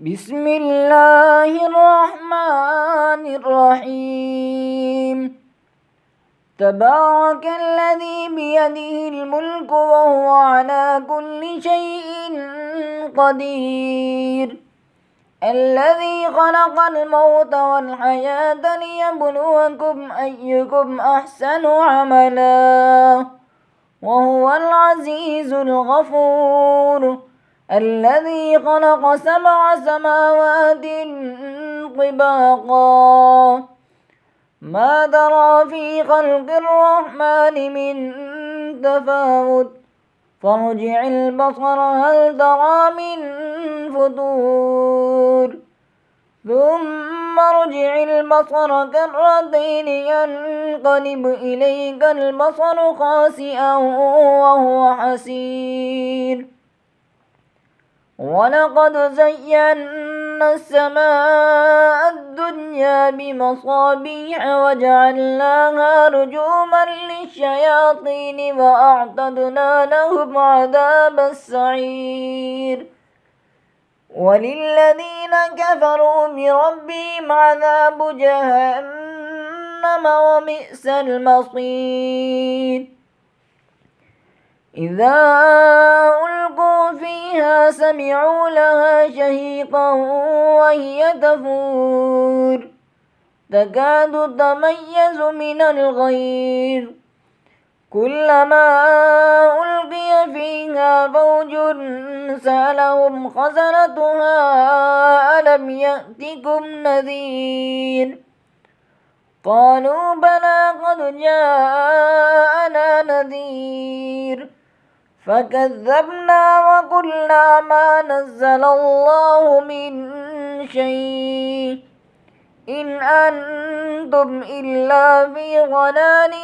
بسم الله الرحمن الرحيم. تبارك الذي بيده الملك وهو على كل شيء قدير. الذي خلق الموت والحياة ليبلوكم أيكم أحسن عملا وهو العزيز الغفور. الذي خلق 7 سماوات طباقا ما ترى في خلق الرحمن من تفاوت فارجع البصر هل ترى من فطور ثم ارجع البصر كرتين ينقلب إليك البصر خاسئا وهو حسير. ولقد زينا السماء الدنيا بمصابيح وجعلناها رجوما للشياطين وأعتدنا لهم عذاب السعير. وللذين كفروا بربهم عذاب جهنم وبئس المصير. إذا ألقوا فيها سمعوا لها شهيقا وهي تفور تكاد تميز من الغيظ كلما ألقي فيها فوج سألهم خزنتها ألم يأتكم نذير قالوا بلى قد جاءنا نذير فكذبنا وقلنا ما نزل الله من شيء إن أنتم إلا في ضلال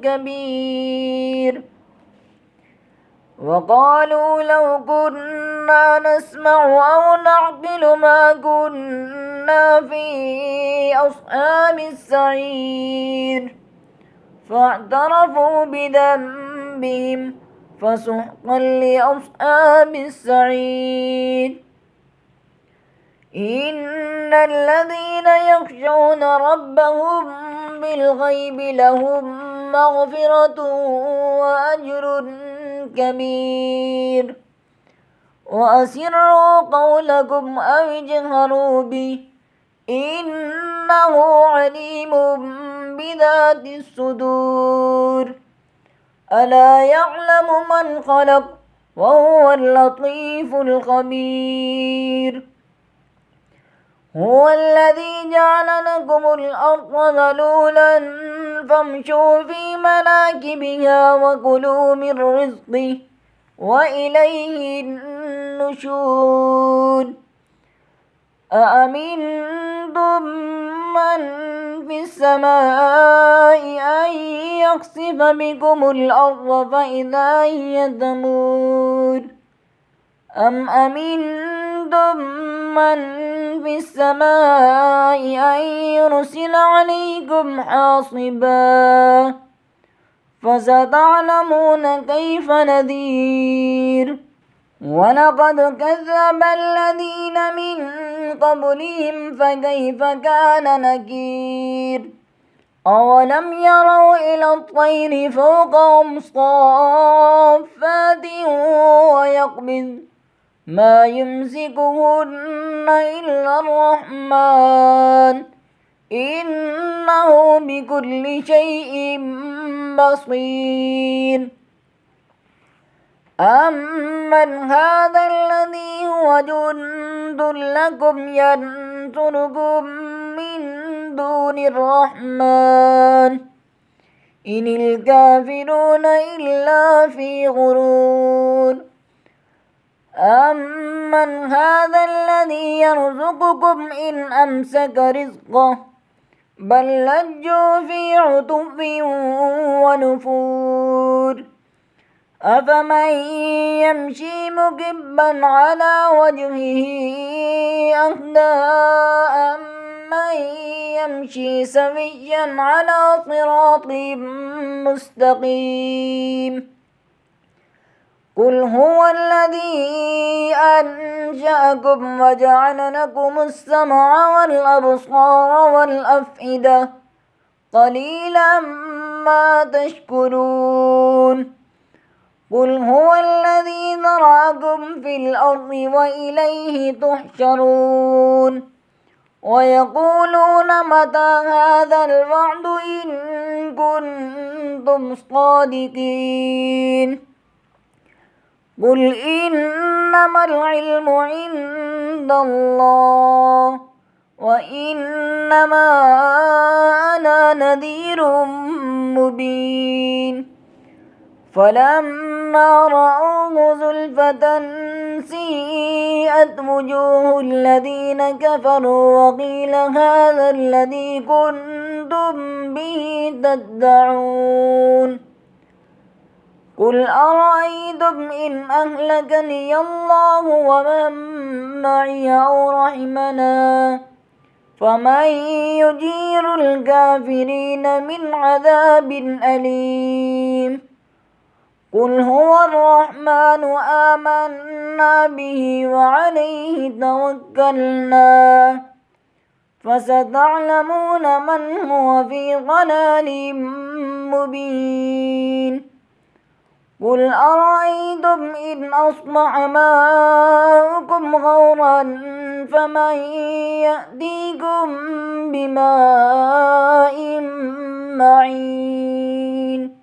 كبير. وقالوا لو كنا نسمع أو نعقل ما كنا في أصحاب السعير فاعترفوا بذنبهم فسحقا لأصحاب السعير. إن الذين يخشون ربهم بالغيب لهم مغفرة وأجر كبير. وأسروا قولكم أو اجهروا به إنه عليم بذات الصدور. ألا يعلم من خلق وهو اللطيف الخبير. هو الذي جعل لكم الأرض ذلولا فامشوا في مناكبها وكلوا من رزقه وإليه النشور. أأمنتم من في السماء أن يخسف بكم الأرض فإذا هي تمور أم أمنتم من في السماء أن يرسل عليكم حاصبا فستعلمون كيف نذير. ولقد كذب الذين من قبلهم فكيف كان نكير. أولم يروا إلى الطير فوقهم صافات ويقبض ما يمسكهن إلا الرحمن إنه بكل شيء بصير. أمن هذا الذي هو جند لكم ينصركم من دون الرحمن إن الكافرون إلا في غرور. أمن هذا الذي يرزقكم إن أمسك رزقه بل لجوا في عتو ونفور. أفمن يمشي مكبا على وجهه أهدى أمن يمشي سويا على صراط مستقيم. قل هو الذي أنشأكم وجعل لكم السمع والأبصار والأفئدة قليلا ما تشكرون قل هو الذي ذرأكم في الأرض وإليه تحشرون ويقولون متى هذا الوعد إن كنتم صادقين قل إنما العلم عند الله وإنما أنا نذير مبين فلما رأوه زلفة سيئت وجوه الذين كفروا وقيل هذا الذي كنتم به تدعون قل أرأيتم إن أهلكني الله ومن معي أو رحمنا فمن يجير الكافرين من عذاب أليم قل هو الرحمن آمنا به وعليه توكلنا فستعلمون من هو في ضلال مبين قل أرأيتم إن أصبح ماؤكم غورا فمن يأتيكم بماء معين